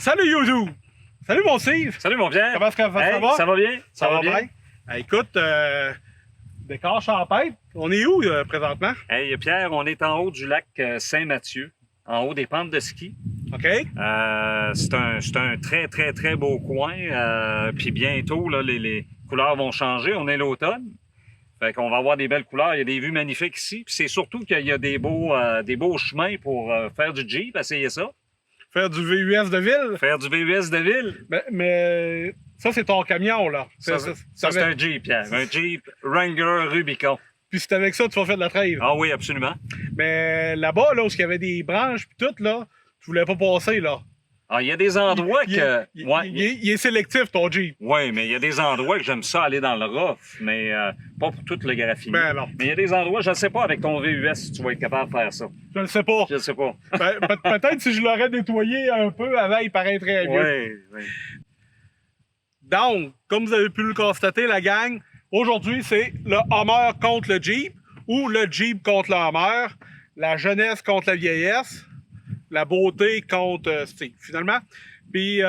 Salut YouTube! Salut mon Steve! Salut mon Pierre! Comment est-ce que ça Hey, va? Ça va bien? Ça va bien? Écoute, décor champêtre, on est où présentement? Hey Pierre, on est en haut du lac Saint-Mathieu, en haut des pentes de ski. OK? C'est un très, très, très beau coin. Puis bientôt, là, les couleurs vont changer. On est l'automne. Fait qu'on va avoir des belles couleurs. Il y a des vues magnifiques ici. Puis c'est surtout qu'il y a des beaux chemins pour faire du Jeep. Essayez ça. Faire du VUS de ville? Faire du VUS de ville. Mais ça, c'est ton camion, là. Ça, c'est un Jeep, Pierre. Un Jeep Wrangler Rubicon. Puis c'est avec ça que tu vas faire de la trail. Ah oui, absolument. Mais là-bas, là, où il y avait des branches puis tout, là, tu voulais pas passer, là. Ah, il y a des endroits il est sélectif, ton Jeep. Oui, mais il y a des endroits que j'aime ça aller dans le rough, mais pas pour tout le graphie. Ben non. Mais il y a des endroits, je ne sais pas, avec ton VUS, si tu vas être capable de faire ça. Je ne sais pas. Je ne sais pas. Peut-être si je l'aurais nettoyé un peu avant, il paraîtrait mieux. Oui, oui. Donc, comme vous avez pu le constater, la gang, aujourd'hui, c'est le Hummer contre le Jeep ou le Jeep contre le Hummer, la jeunesse contre la vieillesse, la beauté contre Steve, finalement. Puis,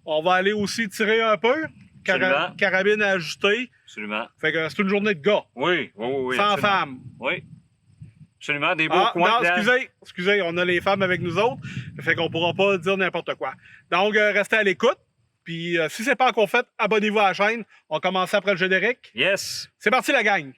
on va aller aussi tirer un peu. Carabine ajustée. Absolument. Fait que c'est une journée de gars. Oui, oui, oui. Sans absolument. femmes. Oui. Absolument, des beaux coins. Non, excusez, on a les femmes avec nous autres. Fait qu'on pourra pas dire n'importe quoi. Donc, restez à l'écoute. Puis, si c'est pas encore fait, abonnez-vous à la chaîne. On commence après le générique. Yes. C'est parti, la gang.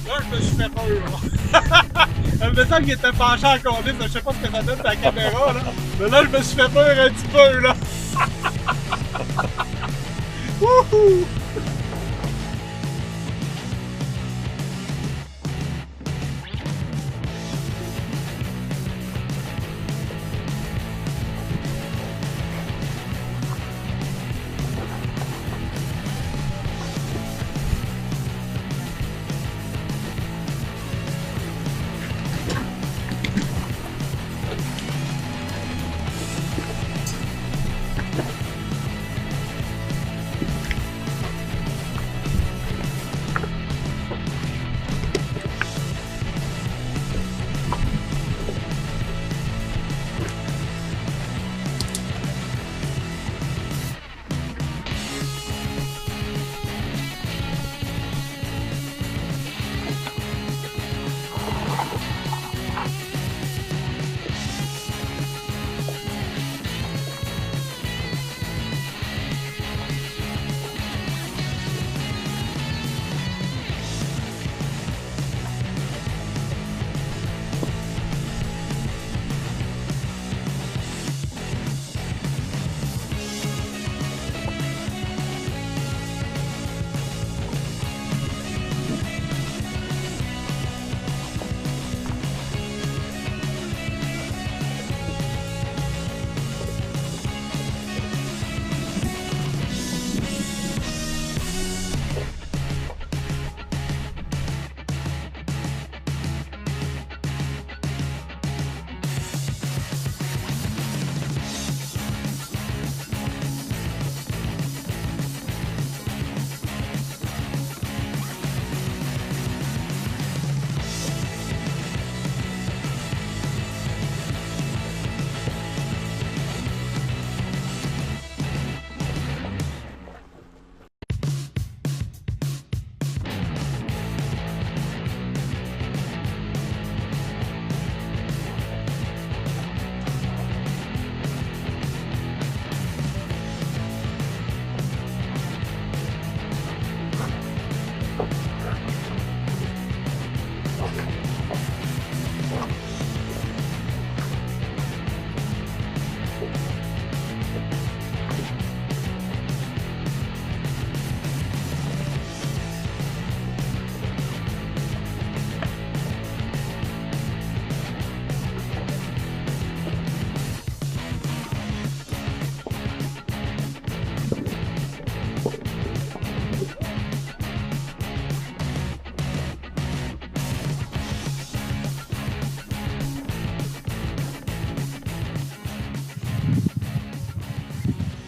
Là, je me suis fait peur. Il me semble qu'il était penché en conduite. Je sais pas ce que ça donne sur la caméra, là. Mais là, je me suis fait peur un petit peu, là. Wouhou!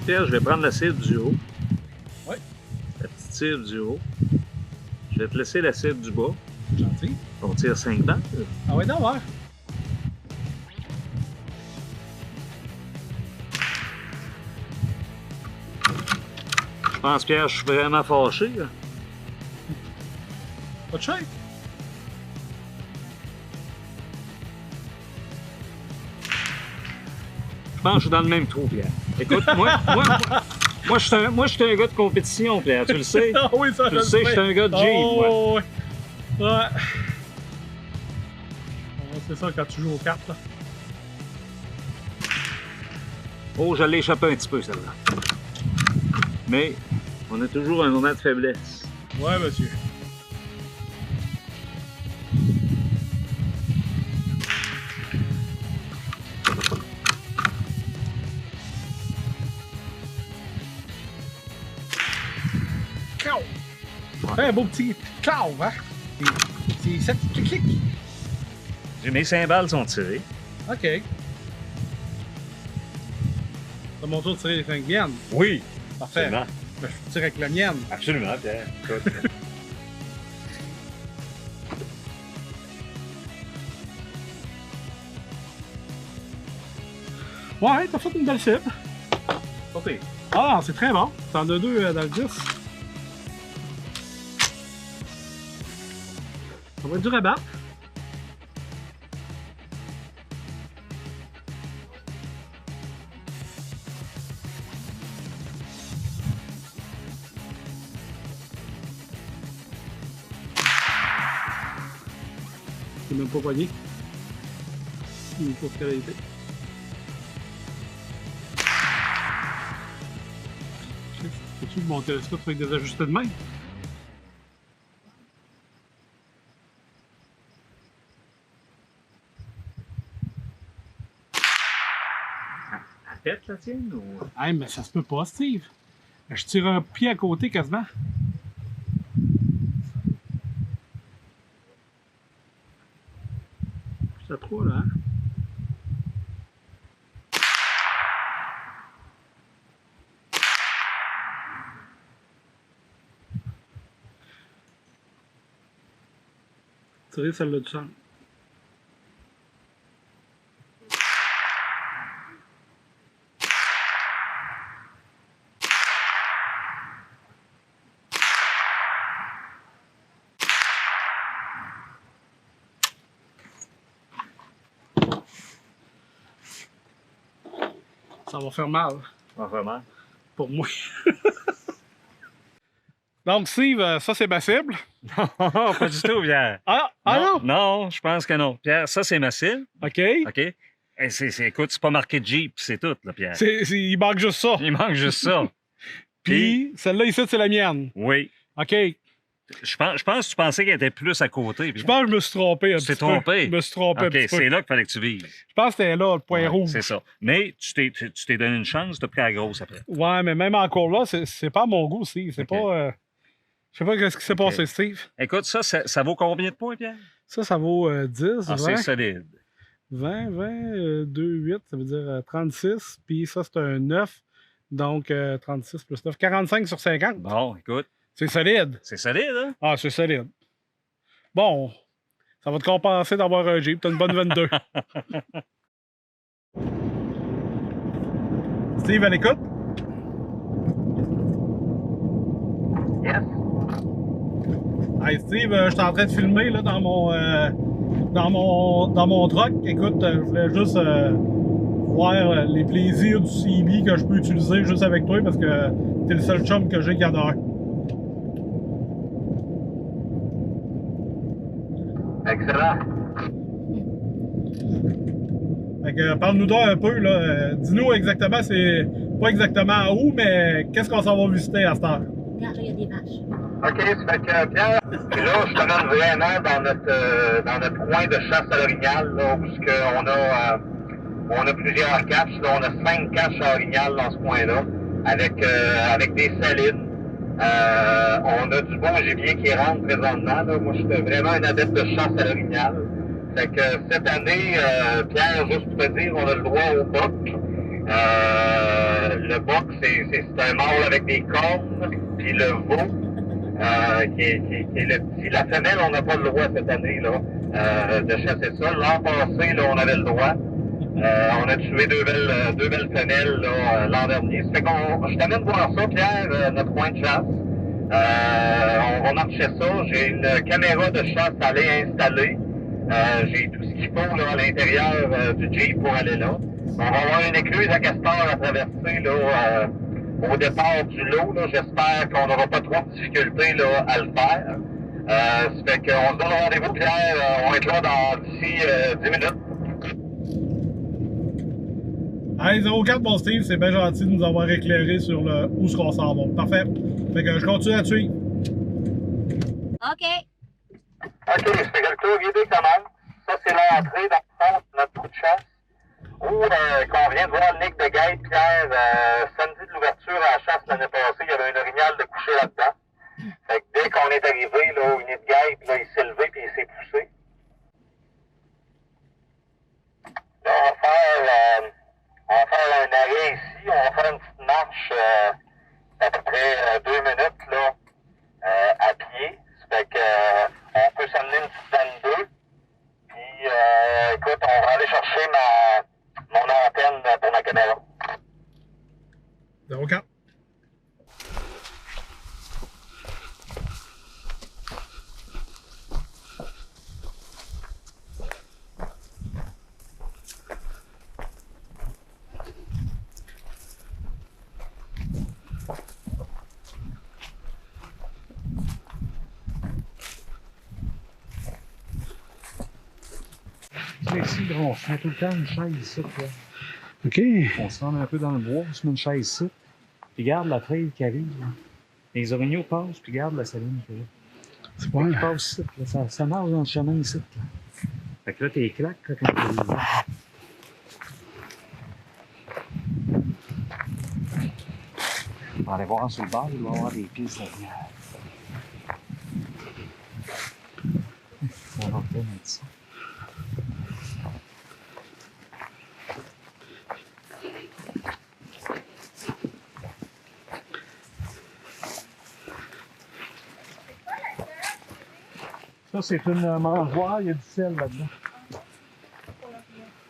Pierre, je vais prendre la cible du haut. Oui. La petite cible du haut. Je vais te laisser la cible du bas. Gentil. On tire 5 balles. Ah ouais, non, ouais. Je pense, Pierre, je suis vraiment fâché. Là. Pas de chèque. Je pense que je suis dans le même trou, Pierre. Écoute, moi, je suis un gars de compétition, Pierre, tu le sais. Ah oui, ça, Tu le sais, je suis un gars de Jeep, moi. Oh, ouais. Ouais. Bon, c'est ça quand tu joues aux cartes, là. Oh, je l'ai échappé un petit peu, celle-là. Mais on a toujours un moment de faiblesse. Ouais, monsieur. Clau! Fait un beau petit clau, hein? Petit 7 clic. Mes 5 balles sont tirées. OK. C'est mon tour de tirer les 5 yens. Oui. Parfait. Absolument. Ben, je tire avec la mienne. Absolument, Pierre. Écoute. Ouais, t'as fait une belle cible. Pas pire. Ah, c'est très bon. T'en as deux dans le 10. Ça va être dur à battre. C'est même pas poigné. Une course qualité. Peux-tu mon télescope avec des ajustés de main? À tête, la tienne, ou... Hey, mais ça se peut pas, Steve. Je tire un pied à côté quasiment. C'est trop, là, hein? Tirer celle-là du centre. Ça va faire mal Pas vraiment. pour moi. Donc, Steve, ça c'est ma cible. Non, pas du tout, Pierre. Ah non? Non, je pense que non. Pierre, ça, c'est ma cible. OK. OK? Et écoute, c'est pas marqué Jeep, c'est tout, là, Pierre. Il manque juste ça. Il manque juste ça. Puis, celle-là ici, c'est la mienne. Oui. OK. Je pense que tu pensais qu'elle était plus à côté. Je pense que je me suis trompé un Tu t'es petit peu. trompé? Je me suis trompé un OK, petit peu. c'est là qu'il fallait que tu vives. Je pense que c'était là, le point Ouais, rouge. C'est ça. Mais tu t'es donné une chance, tu as pris la grosse après. Ouais, mais même encore là, c'est pas à mon goût, Steve. C'est OK. pas... je sais pas ce qui s'est OK. passé, Steve. Écoute, ça vaut combien de points, Pierre? Ça vaut 10, Ah, 20. c'est solide. 20, 2, 8, ça veut dire 36. Puis ça, c'est un 9. Donc, 36 plus 9. 45 sur 50. Bon, écoute, C'est solide. c'est solide, hein? Ah, c'est solide. Bon, ça va te compenser d'avoir un Jeep. T'as une bonne 22. Steve, à l'écoute? Yes. Hey Steve, je suis en train de filmer là, dans mon truck. Écoute, je voulais juste voir les plaisirs du CB que je peux utiliser juste avec toi parce que t'es le seul chum que j'ai qui en a un. Excellent. Fait que parle-nous donc un peu, là. Dis-nous exactement, c'est pas exactement où, mais qu'est-ce qu'on s'en va visiter à cette heure? Regarde, là, il y a des vaches. OK, ça fait que Pierre, puis là, je te mène vraiment dans notre coin de chasse à l'orignal, là, où on a plusieurs caches. Là, on a 5 caches à l'orignal dans ce coin-là, avec des salines. On a du bon gibier qui rentre présentement. Là. Moi, je suis vraiment un adepte de chasse à l'orignal. Fait que cette année, Pierre, juste pour te dire, on a le droit au boc. Le le buck, c'est un mâle avec des cornes, puis le veau, qui est le petit. La femelle, on n'a pas le droit cette année là, de chasser ça. L'an passé, là, on avait le droit. On a tué deux belles femelles l'an dernier. Ça fait je t'amène voir ça, Pierre, notre coin de chasse. On va marcher ça. J'ai une caméra de chasse à aller installer. J'ai tout ce qu'il faut là, à l'intérieur du Jeep pour aller là. On va avoir une écluse à castor à traverser là, au départ du lot. J'espère qu'on n'aura pas trop de difficultés là, à le faire. Ça fait qu'on se donne rendez-vous, Pierre. On va être là d'ici 10 minutes. Hey, 04, bon Steve, c'est bien gentil de nous avoir éclairé sur où ce qu'on s'en va. Parfait. Fait que je continue à tuer. OK. OK, je fais le tour guidé quand même. Ça, c'est l'entrée dans le fond de notre trou de chasse. Où qu'on vient de voir le nick de guêpe, Pierre, samedi de l'ouverture à la chasse l'année passée, il y avait une orignal de coucher là-dedans. Fait que dès qu'on est arrivé là, au nid de guêpe, là, il s'est levé et il s'est poussé. Là, on va faire un arrêt ici, on va faire une petite marche à peu près 2 minutes là, à pied. Ça fait que on peut s'amener une petite 22. Puis écoute, on va aller chercher mon antenne pour ma caméra. 04. Ici, on se met tout le temps une chaise ici. Là. OK. On se rend un peu dans le bois, on se met une chaise ici. Puis garde la trail qui arrive. Là. Les orignaux passent, puis garde la saline qui est là. C'est bon. Ils passent ici. Là. Ça marche dans le chemin ici. Là. Fait que là, t'es claques là, quand tu les on va aller voir sur le bord, il va y avoir des pistes derrière. On va remettre ça. Ça, c'est une mangeoire, il y a du sel là-dedans.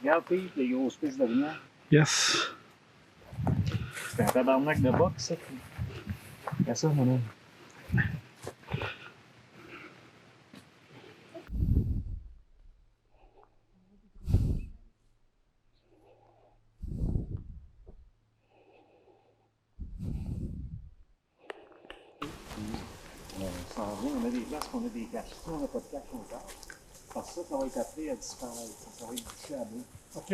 Regarde, Pete, les grosses pistes de rivière. Yes. C'est un tabarnak de box, ça. Regarde ça, mon homme. On s'en vient, on a des places, on a des caches. Si on n'a pas de cache encore, parce que ça va être appelé à disparaître. Ça va être bouché à bout. OK.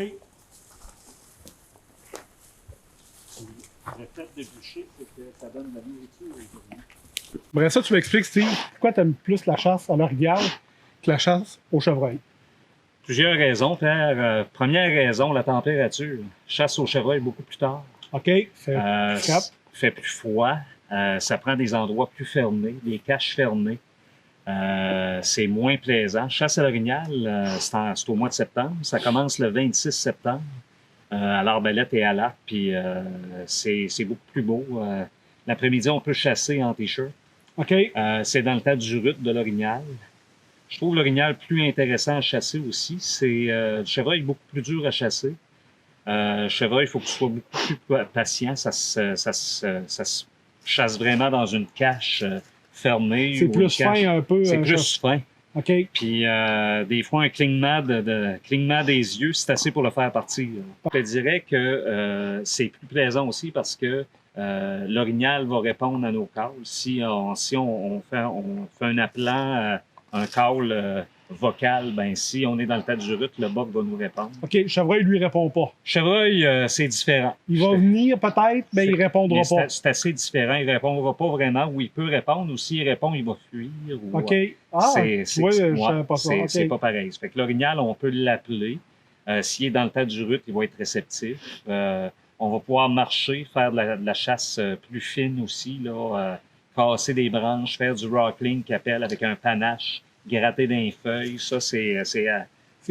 Le fait de boucher, c'est que ça donne de la nourriture aux oignons. Bref, ça, tu m'expliques, Steve, pourquoi tu aimes plus la chasse à l'orignal que la chasse au chevreuil? Plusieurs raisons, Pierre. Première raison, la température. Chasse au chevreuil beaucoup plus tard. OK. Fait plus froid. Ça prend des endroits plus fermés, des caches fermées. C'est moins plaisant. Chasse à l'orignal, c'est au mois de septembre. Ça commence le 26 septembre à l'arbalète et à l'arc. Puis c'est beaucoup plus beau. L'après-midi, on peut chasser en T-shirt. OK. C'est dans le tas du rut de l'orignal. Je trouve l'orignal plus intéressant à chasser aussi. Le chevreuil est beaucoup plus dur à chasser. Le chevreuil, il faut que tu sois beaucoup plus patient. Ça se chasse vraiment dans une cache fermée. C'est plus fin un peu. C'est plus fin. OK. Puis des fois, un clignement des yeux, c'est assez pour le faire partir. Je te dirais que c'est plus plaisant aussi parce que l'orignal va répondre à nos calls. Si on fait un appelant, un call vocal, ben si on est dans le tas du rut, le boc va nous répondre. OK, le chevreuil lui répond pas. Chevreuil, c'est différent. Il va venir peut-être, mais il répondra pas. C'est assez différent. Il répondra pas vraiment, ou il peut répondre, ou s'il répond, il va fuir. Ou, OK. Ah, je savais pas ça. C'est pas pareil. Ça fait que l'orignal, on peut l'appeler. S'il est dans le tas du rut, il va être réceptif. On va pouvoir marcher, faire de la chasse plus fine aussi, là, casser des branches, faire du rockling qui appelle avec un panache, gratter des feuilles. Ça, c'est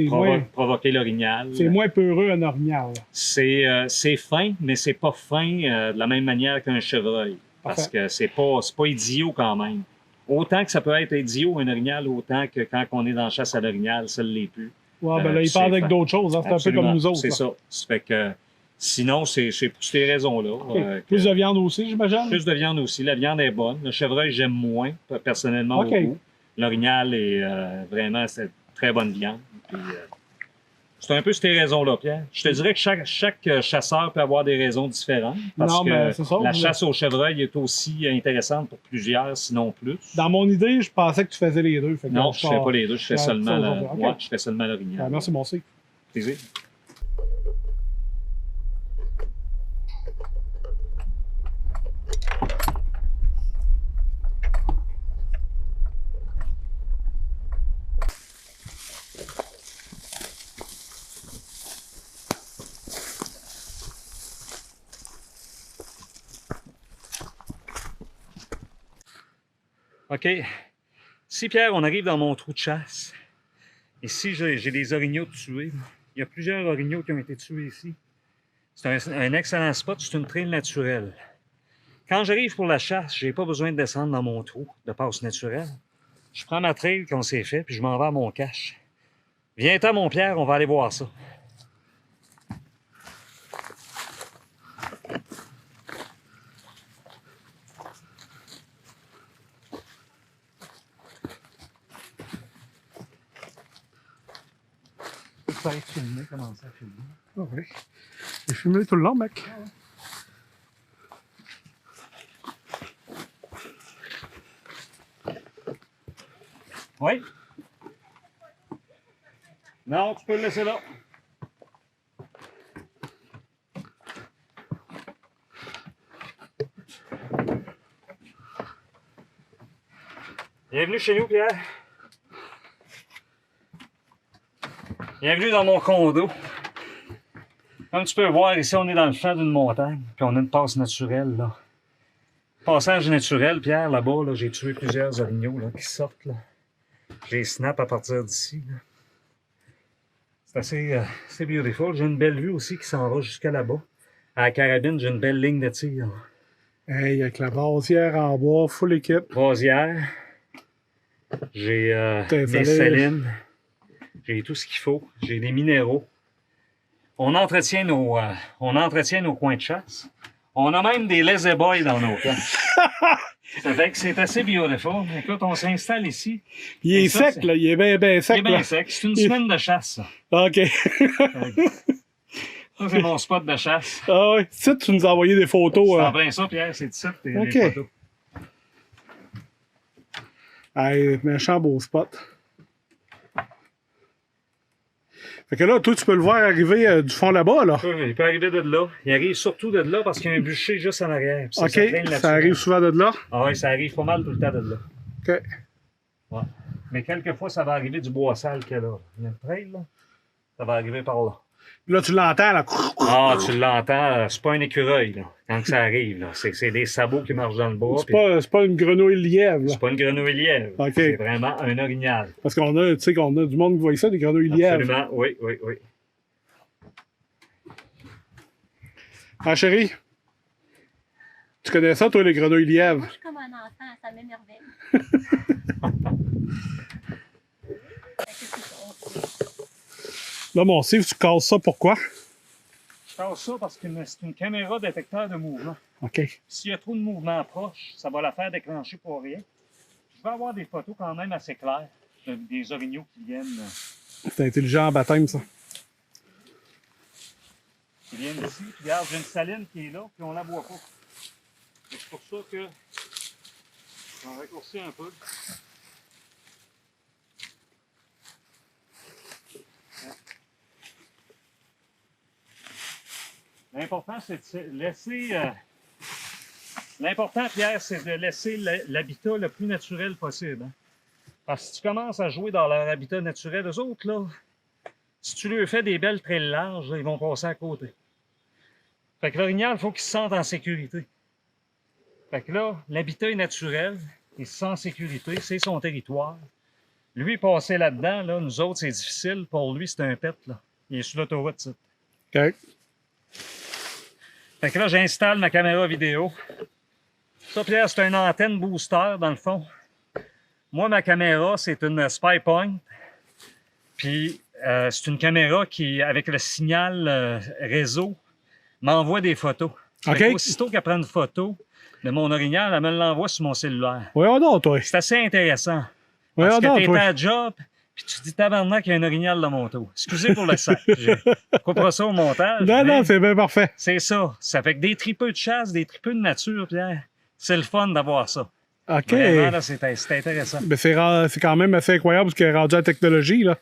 C'est moins, provoquer l'orignal. c'est moins peureux un orignal. C'est fin, mais c'est pas fin de la même manière qu'un chevreuil. Parce Parfait. que c'est pas idiot quand même. Autant que ça peut être idiot, un orignal, autant que quand on est dans la chasse à l'orignal, ça ne l'est plus. Ouais, ben là, il c'est parle avec fin. d'autres choses. Hein. C'est un peu Absolument. comme nous autres. C'est là. ça. Ça fait que, sinon, c'est pour ces raisons-là. OK. Plus de viande aussi, j'imagine? Plus de viande aussi. La viande est bonne. Le chevreuil, j'aime moins, personnellement, OK. beaucoup. L'orignal est vraiment c'est très bonne viande. Puis, c'est un peu ces raisons-là, Pierre. Je te dirais que chaque chasseur peut avoir des raisons différentes. Parce Non, mais que c'est ça. la chasse au chevreuil est aussi intéressante pour plusieurs, sinon plus. Dans mon idée, je pensais que tu faisais les deux. Fait que Non, je je ne fais pas les deux. Je fais ça seulement aujourd'hui. OK. ouais, je fais seulement l'orignal. Ah, merci, mon C. Plaisir. OK. Si, Pierre, on arrive dans mon trou de chasse, ici, j'ai des orignaux tués. Il y a plusieurs orignaux qui ont été tués ici. C'est un excellent spot, c'est une traîne naturelle. Quand j'arrive pour la chasse, j'ai pas besoin de descendre dans mon trou de passe naturelle. Je prends ma trail qu'on s'est fait, puis je m'en vais à mon cache. Viens-t'en, mon Pierre, on va aller voir ça. Ça va être filmé, commencer à filmer. Ah oui. J'ai fumé tout le long, mec. Oui? Non, tu peux le laisser là. Bienvenue chez nous, Pierre. Bienvenue dans mon condo. Comme tu peux voir, ici, on est dans le flanc d'une montagne, puis on a une passe naturelle, là. Passage naturel, Pierre, là-bas, là, j'ai tué plusieurs orignaux, là, qui sortent, là. J'ai snap à partir d'ici, là. C'est assez beautiful. J'ai une belle vue aussi qui s'en va jusqu'à là-bas. À la carabine, j'ai une belle ligne de tir. Hey, avec la basière en bois, full équipe. Rosière. J'ai T'as des fallu- salines. J'ai tout ce qu'il faut. J'ai des minéraux. On entretient nos coins de chasse. On a même des lazy boys dans nos camps. Ça fait que c'est assez beautiful. Écoute, on s'installe ici. Il est Et ça, sec, là. Il est bien C'est sec, bien là. sec. C'est une semaine de chasse, ça. OK. Ça, c'est mon spot de chasse. Ah oui. Si tu nous as envoyé des photos. C'est en plein ça, Pierre. C'est ça, tes OK. les photos. Hey, méchant beau spot. Fait que là, toi, tu peux le voir arriver du fond là-bas, là. Il peut arriver de là. Il arrive surtout de là parce qu'il y a un bûcher juste en arrière. Puis ça, OK. ça traîne là-dessus. Ça arrive souvent de là. Ah oui, ça arrive pas mal tout le temps de là. OK. Ouais. Mais quelquefois, ça va arriver du bois sale qu'il y a là. Il y a une trail, là. Ça va arriver par là. Là, tu l'entends, là. Ah, tu l'entends, c'est pas un écureuil, là, quand ça arrive, là. C'est des sabots qui marchent dans le bois. C'est pas une grenouille lièvre, là. C'est pas une grenouille lièvre. OK. C'est vraiment un orignal. Parce qu'on a, tu sais, qu'on a du monde qui voit ça, des grenouilles lièvres. Absolument, oui, oui, oui. Ah, chérie? Tu connais ça, toi, les grenouilles lièvres? Moi, je suis comme un enfant, ça m'émerveille. Fait que c'est ça. Là, mon Steve, tu casses ça pourquoi? Je casse ça parce que c'est une caméra détecteur de mouvement. OK. S'il y a trop de mouvement proche, ça va la faire déclencher pour rien. Je vais avoir des photos quand même assez claires des orignaux qui viennent. C'est intelligent en baptême, ça. Qui viennent ici. Puis regarde, j'ai une saline qui est là, puis on la voit pas. C'est pour ça que je vais raccourcir un peu. L'important, c'est de laisser. L'important, Pierre, c'est de laisser l'habitat le plus naturel possible. Hein? Parce que si tu commences à jouer dans leur habitat naturel, eux autres, là, si tu leur fais des belles trails larges, là, ils vont passer à côté. Fait que l'orignal, il faut qu'il se sente en sécurité. Fait que là, l'habitat est naturel, il se sent en sécurité, c'est son territoire. Lui, passer là-dedans, là, nous autres, c'est difficile. Pour lui, c'est un pet. Là. Il est sur l'autoroute. Ça. OK. Fait que là, j'installe ma caméra vidéo. Ça, Pierre, c'est une antenne booster, dans le fond. Moi, ma caméra, c'est une SpyPoint. Puis, c'est une caméra qui, avec le signal réseau, m'envoie des photos. OK. Fait aussitôt qu'elle prend une photo de mon orignal, elle me l'envoie sur mon cellulaire. Voyons donc, toi. C'est assez intéressant. Voyons Parce que donc, t'es toi. à job, puis tu te dis tabarnak qu'il y a un orignal dans mon tour. Excusez pour le sac. Je couperai ça au montage. Non, mais non, c'est bien parfait. c'est ça. Ça fait que des tripeux de chasse, des tripeux de nature, Pierre. C'est le fun d'avoir ça. OK. Vraiment, là, c'est intéressant. Mais c'est quand même assez incroyable ce qui est rendu à la technologie, là.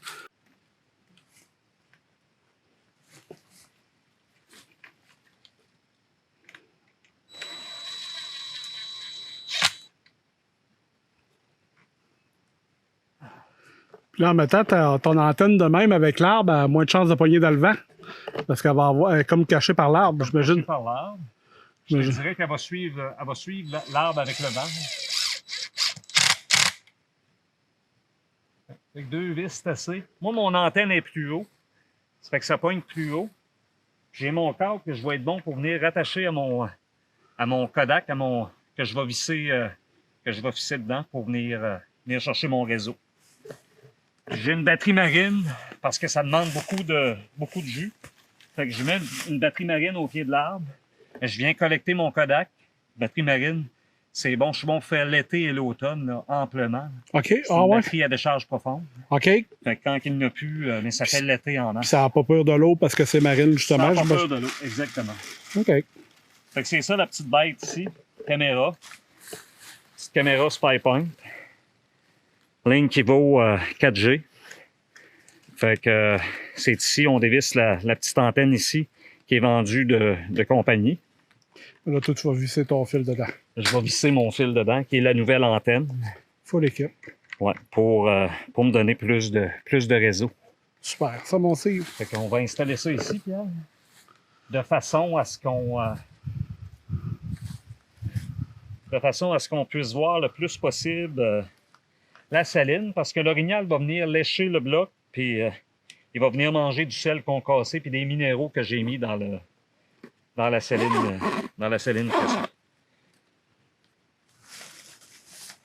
Puis là, en mettant ton antenne de même avec l'arbre, elle a moins de chances de pogner dans le vent. Parce qu'elle va avoir, elle est comme cachée par l'arbre, j'imagine. Par l'arbre. Je te dirais qu'elle va suivre l'arbre avec le vent. Avec 2 vis, c'est assez. Moi, mon antenne est plus haut. Ça fait que ça pogne plus haut. J'ai mon câble que je vais être bon pour venir rattacher à mon Kodak, que je vais visser dedans pour venir chercher mon réseau. J'ai une batterie marine parce que ça demande beaucoup de jus. Fait que je mets une batterie marine au pied de l'arbre. Je viens collecter mon Kodak. Batterie marine, c'est bon. Je suis bon pour faire l'été et l'automne, là, amplement. OK. C'est Ah une ouais? batterie à décharge profonde. OK. Fait que quand il n'y en a plus, mais ça fait l'été en Puis masse. ça n'a pas peur de l'eau parce que c'est marine, justement. Sans j'imagine. peur de l'eau, exactement. OK. Fait que c'est ça la petite bête ici. Caméra. Petite caméra SpyPoint. Ligne qui vaut 4G. Fait que c'est ici, on dévisse la petite antenne ici qui est vendue de compagnie. Là, toi, tu vas visser ton fil dedans. Je vais visser mon fil dedans, qui est la nouvelle antenne. Faut l'équipe. Ouais, pour me donner plus de réseau. Super. Ça, mon Steve. Fait qu'on va installer ça ici, Pierre. De façon à ce qu'on puisse voir le plus possible la saline, parce que l'orignal va venir lécher le bloc, puis il va venir manger du sel concassé, puis des minéraux que j'ai mis dans la saline précieuse.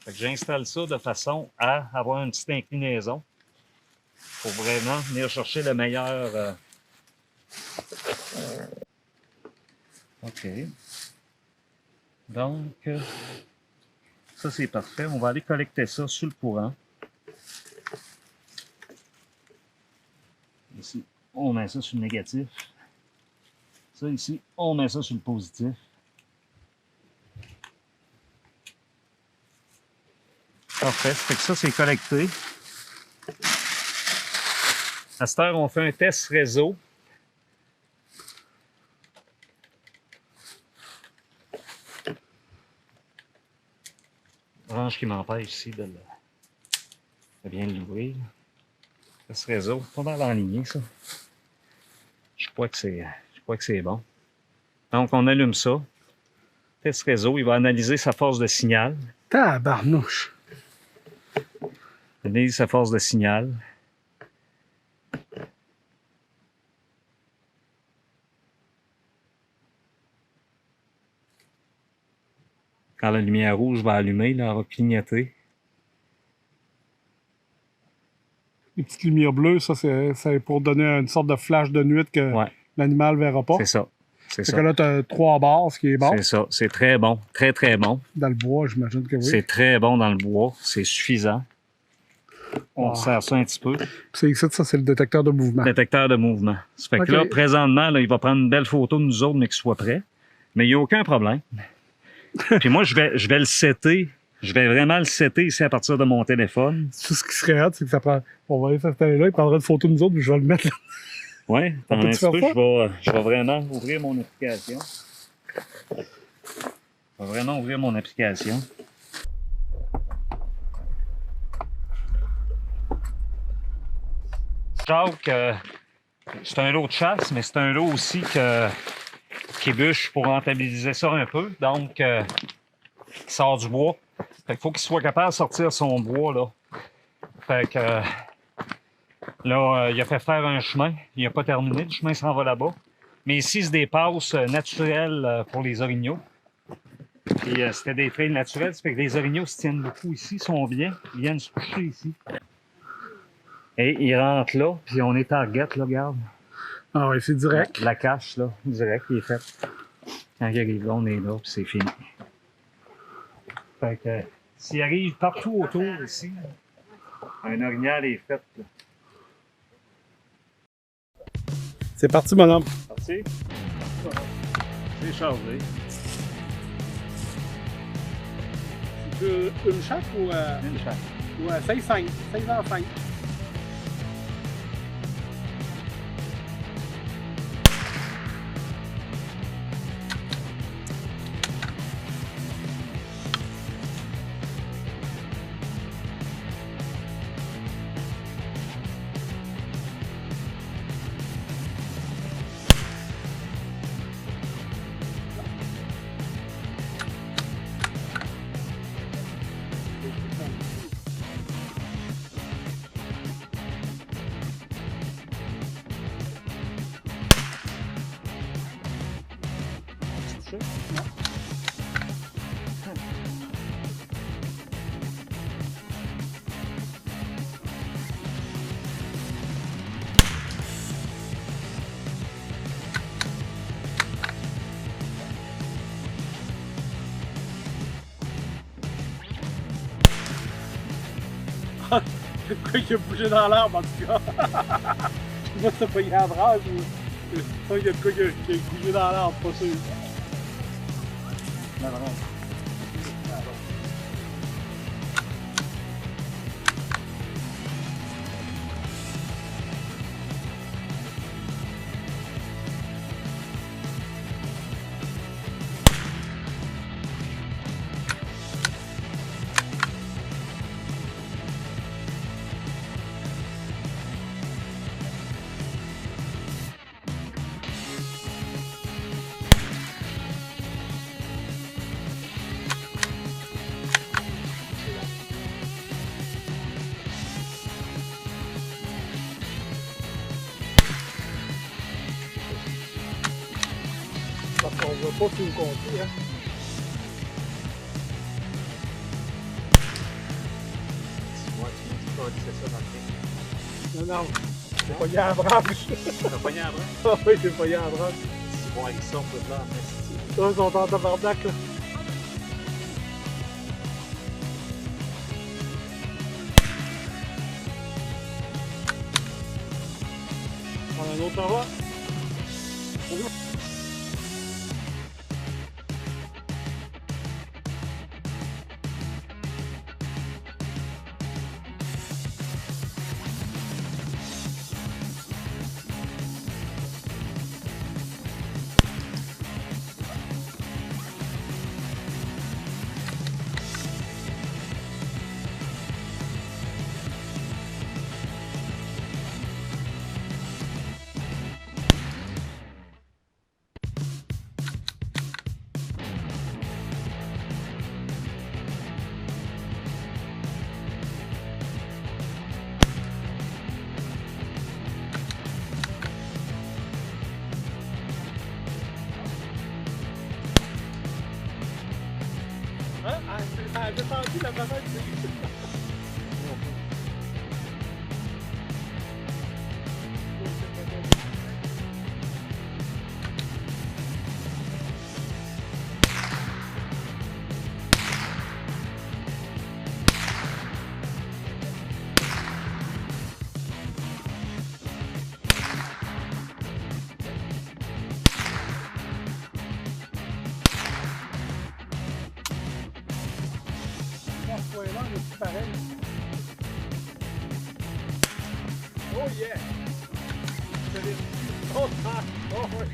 Fait que j'installe ça de façon à avoir une petite inclinaison pour vraiment venir chercher le meilleur. OK. Donc, ça c'est parfait. On va aller collecter ça sur le courant. Ici, on met ça sur le négatif. Ça ici, on met ça sur le positif. Parfait. Fait que ça, c'est collecté. À cette heure, on fait un test réseau. Branche qui m'empêche ici de bien l'ouvrir. Test réseau, pas mal enligné, ça. Je crois que c'est bon. Donc, on allume ça. Test réseau, il va analyser sa force de signal. Tabarnouche. Analyse sa force de signal. Quand la lumière rouge va allumer, là, elle va clignoter. Les petites lumières bleues, ça, c'est pour donner une sorte de flash de nuit que Ouais, l'animal ne verra pas. c'est ça. C'est Fait ça. que là, tu as 3 barres, ce qui est bon. C'est ça. C'est très bon. Très, très bon. Dans le bois, j'imagine que oui. C'est très bon dans le bois. C'est suffisant. On Ah. sert ça un petit peu. Puis c'est ici, ça, c'est le détecteur de mouvement. Détecteur de mouvement. Ça fait que Ok. là, présentement, là, il va prendre une belle photo de nous autres, mais qu'il soit prêt. Mais il n'y a aucun problème. Puis moi, je vais le setter. Je vais vraiment le setter ici à partir de mon téléphone. Tout ce qui serait hâte, c'est que ça prend. On va aller s'installer là, il prendra une photo de nous autres, puis je vais le mettre là. Oui, On un peut-tu petit faire peu, ça? je vais vraiment ouvrir mon application. Je vais vraiment ouvrir mon application. Jacques, c'est un lot de chasse, mais c'est un lot aussi qui bûche pour rentabiliser ça un peu. Donc, il sort du bois. Fait qu'il faut qu'il soit capable de sortir son bois, là. Fait que là, il a fait faire un chemin. Il n'a pas terminé. Le chemin s'en va là-bas. Mais ici, c'est des passes naturelles pour les orignaux. Puis c'était des trails naturels. Ça fait que les orignaux se tiennent beaucoup ici, sont bien. Ils viennent se coucher ici. Et ils rentrent là, puis on est target, là, regarde. Ah oui, c'est direct. La cache, là, direct, il est fait. Quand il arrive là, on est là, puis c'est fini. Fait que s'il arrive partout autour ici, un orignal est fait, là. C'est parti, mon homme. Parti? C'est chargé. Une chaque ou Une chaque. 5-5? 5 en 5. C'est quoi qui a bougé dans l'arbre en tout cas? Je sais pas si c'est pas une branche ou. Je pense qu'il y a de quoi qui a bougé dans l'arbre, pas sûr. Non, non. Parce qu'on ne voit pas tout le compter, hein. Ouais, tu me dis pas que c'est ça dans le Non, non, c'est pogné à la branche. T'as pogné à bras? Ah oui, c'est pogné à la branche. C'est bon, ils sortent de là, mais Eux, ils sont en tabarnak, là. On a un autre endroit. Hein? Elle a descendu la banane. Là, on est pareil. Oh yeah! Je l'ai reçu. Oh, ah, oh, ouais.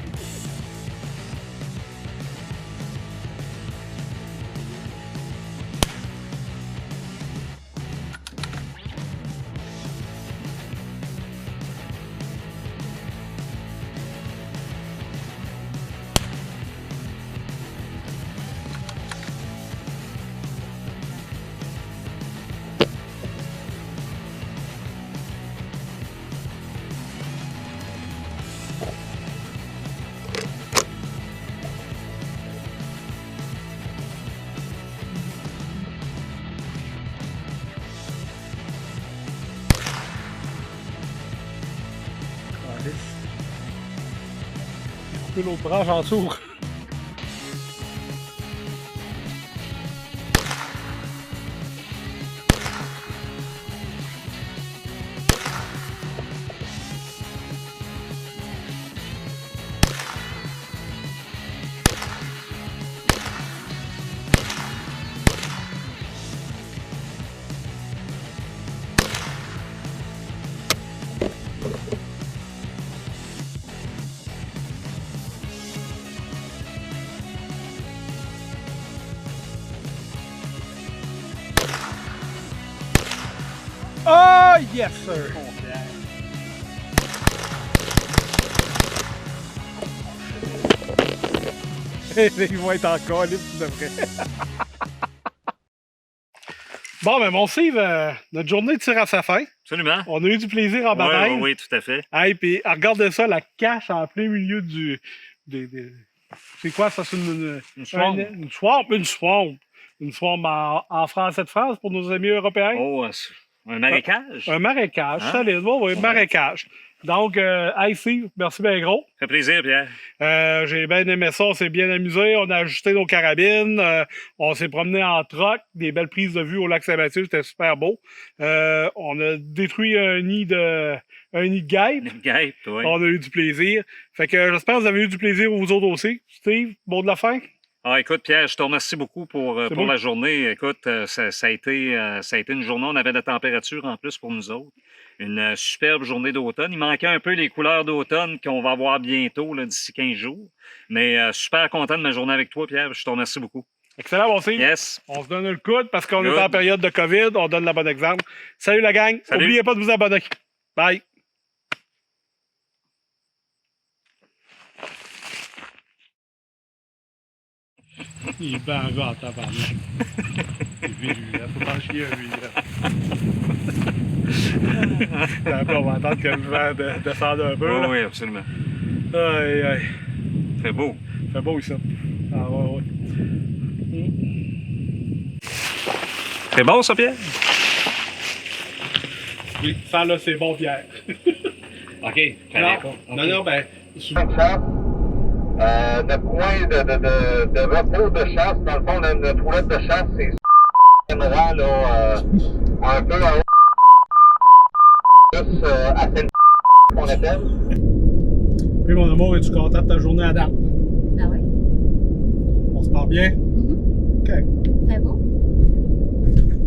peu l'autre branche en dessous. Oh, yes, sir! Ils vont être encore libres de vrai. Bon, ben, mon Steve, notre journée tire à sa fin. Absolument. On a eu du plaisir en bataille. Oui, tout à fait. Hey, puis regardez ça, la cache en plein milieu du. C'est quoi ça? C'est Une swamp. une swamp. Une swamp. Une swamp en français de France pour nos amis européens. Oh, un marécage. Un marécage, Hein? solide. Oui, Ouais. marécage. Donc, hey Steve, merci bien gros. Ça fait plaisir, Pierre. J'ai bien aimé ça, on s'est bien amusé, on a ajusté nos carabines, on s'est promené en troc, des belles prises de vue au lac Saint-Mathieu, c'était super beau. On a détruit un nid de guêpes, Une guêpe, oui. on a eu du plaisir. Fait que j'espère que vous avez eu du plaisir vous autres aussi. Steve, mot de la fin? Ah, écoute, Pierre, je te remercie beaucoup pour C'est beau. la journée. Écoute, ça a été une journée, on avait de la température en plus pour nous autres. Une superbe journée d'automne. Il manquait un peu les couleurs d'automne qu'on va voir bientôt, là, d'ici 15 jours. Mais super content de ma journée avec toi, Pierre. Je te remercie beaucoup. Excellent, bon Steve. Yes. On se donne le coude parce qu'on est Good. en période de COVID, on donne le bon exemple. Salut la gang, Salut. n'oubliez pas de vous abonner. Bye. Il est bien gars en tabarnak. Lui, faut pas chier, lui. Après, on va attendre que le vent descende un peu. Oui, Là. oui, absolument. Aïe, aïe. Très beau. Fait beau ici. Ah ouais, ouais. C'est bon, ça, Pierre? Oui, ça là, c'est bon, Pierre. OK. Non, ben. de chasse. Notre coin de repos de chasse, dans le fond, notre roulette de chasse, c'est caméra, là, un peu en haut, plus à Saint qu'on appelle. Puis mon amour, es-tu content de ta journée à date? Ben oui. On se parle bien? OK. C'est beau?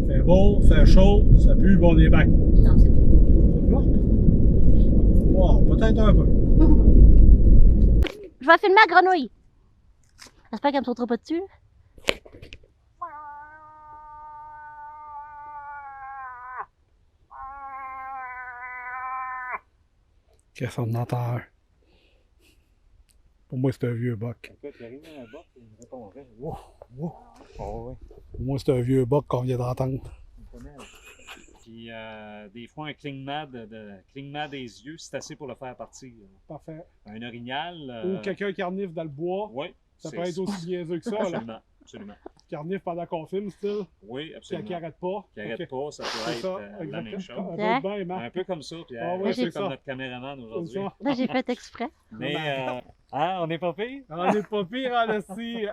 Fait beau, fait chaud, ça pue, bon, on est bien. Non, c'est beau. Wow, peut-être un peu. Je vais filmer la grenouille. J'espère qu'elle me sautera pas dessus. Qu'est-ce qu'on entend un? Pour moi, c'est un vieux buck. Écoute, il arrive un bord, il me répondrait. Wow, wow. Oh, oui. Pour moi, c'est un vieux buck qu'on vient d'entendre. Puis, des fois, un clignement des yeux, c'est assez pour le faire partir. Parfait. Un orignal. Ou quelqu'un qui renifle dans le bois. Oui. Ça peut être aussi niaiseux que ça, là. Absolument. Absolument. Qui renifle pendant qu'on filme, style. Oui, absolument. Qui arrête pas. Qui arrête Ok. pas, ça peut C'est être ça, la même exactement. chose. Un peu de bain, Marc. Un peu comme ça, Pierre. Ah oui, un c'est peu ça. comme notre caméraman C'est aujourd'hui. ça. Là, j'ai fait exprès. Mais, on n'est pas pire? On est pas pire, en esti.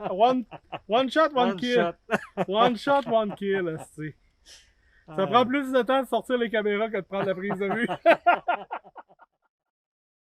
One shot, one kill. shot. One shot, one kill, esti. Ça prend plus de temps de sortir les caméras que de prendre la prise de vue.